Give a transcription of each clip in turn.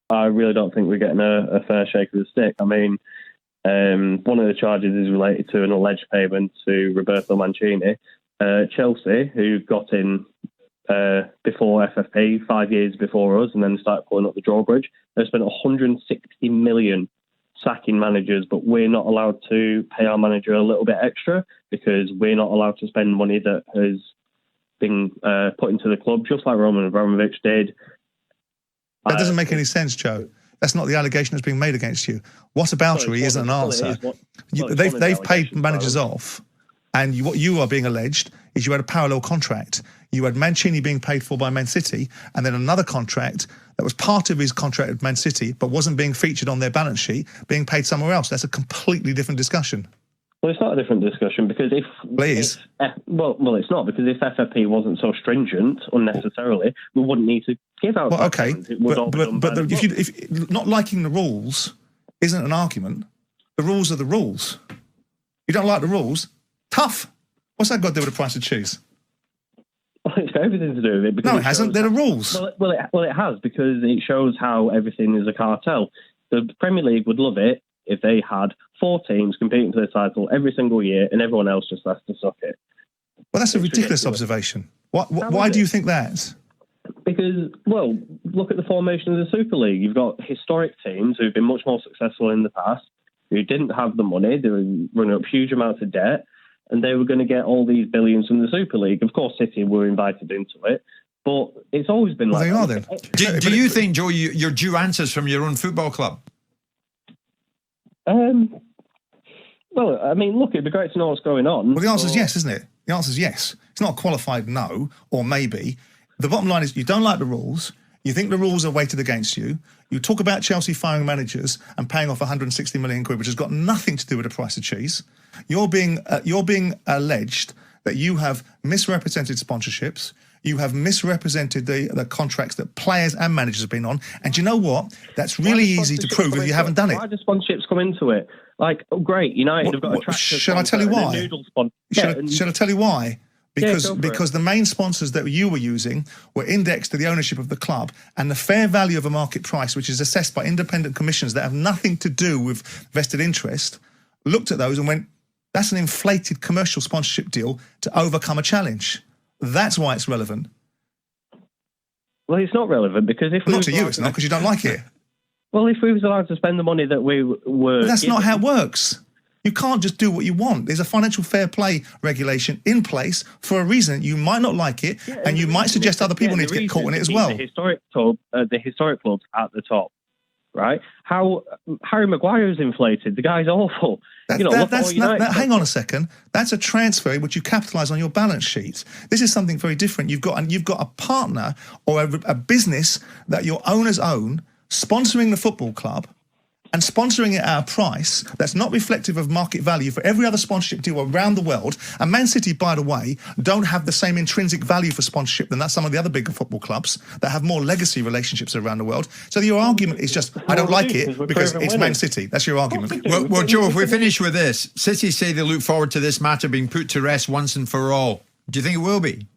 I really don't think we're getting a fair shake of the stick. I mean, one of the charges is related to an alleged payment to Roberto Mancini. Chelsea, who got in before FFP, 5 years before us, and then started pulling up the drawbridge, they spent 160 million sacking managers, but we're not allowed to pay our manager a little bit extra because we're not allowed to spend money that has been put into the club, just like Roman Abramovich did. That doesn't make any sense, Joe. That's not the allegation that's being made against you. Whataboutery isn't an answer. They've paid managers off, and what you are being alleged is you had a parallel contract. You had Mancini being paid for by Man City, and then another contract that was part of his contract with Man City, but wasn't being featured on their balance sheet, being paid somewhere else. That's a completely different discussion. Well, it's not a different discussion because if... Please. Well, it's not, because if FFP wasn't so stringent unnecessarily, we wouldn't need to give out... Well, okay, but if not liking the rules isn't an argument. The rules are the rules. You don't like the rules? Tough. What's that got to do with the price of cheese? Well, it's got everything to do with it. No, it hasn't. They're the rules. Well, it has, because it shows how everything is a cartel. The Premier League would love it if they had 4 teams competing for the title every single year and everyone else just has to suck it. Well, that's a ridiculous observation. Why do you think that? Because, well, look at the formation of the Super League. You've got historic teams who've been much more successful in the past, who didn't have the money, they were running up huge amounts of debt, and they were going to get all these billions from the Super League. Of course, City were invited into it, but it's always been like that. They are then. Do you think, Joe, you're due answers from your own football club? Well, I mean, look, it'd be great to know what's going on. Well, the answer is yes, isn't it? The answer is yes. It's not a qualified no or maybe. The bottom line is you don't like the rules. You think the rules are weighted against you. You talk about Chelsea firing managers and paying off 160 million quid, which has got nothing to do with the price of cheese. You're being alleged that you have misrepresented sponsorships. You have misrepresented the contracts that players and managers have been on. And you know what? That's really easy to prove if you haven't done it. Why do sponsorships come into it? Like, oh, great, United have got a tractor. Shall I tell you why? Shall I tell you why? Because the main sponsors that you were using were indexed to the ownership of the club, and the fair value of a market price, which is assessed by independent commissions that have nothing to do with vested interest, looked at those and went, that's an inflated commercial sponsorship deal to overcome a challenge. That's why it's relevant. Well, it's not relevant because if... Not to you, it's not, because you don't like it. Well, if we was allowed to spend the money that we were... But that's not how it works. You can't just do what you want. There's a financial fair play regulation in place for a reason. You might not like it, and you might suggest other people need to get caught in it as well. The historic clubs at the top, right? How Harry Maguire's inflated. The guy's awful. Hang on a second. That's a transfer which you capitalise on your balance sheet. This is something very different. You've got a partner or a business that your owners own sponsoring the football club, and sponsoring it at a price that's not reflective of market value for every other sponsorship deal around the world. And Man City, by the way, don't have the same intrinsic value for sponsorship than some of the other bigger football clubs that have more legacy relationships around the world. So your argument is just, I don't like it because it's Man City. That's your argument. Well, Joe, if we finish with this, City say they look forward to this matter being put to rest once and for all. Do you think it will be?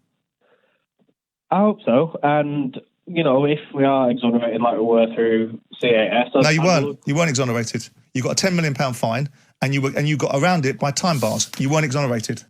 I hope so. And... you know, if we are exonerated like we were through CAS... No, you weren't. You weren't exonerated. You got a £10 million fine, and you got around it by time bars. You weren't exonerated.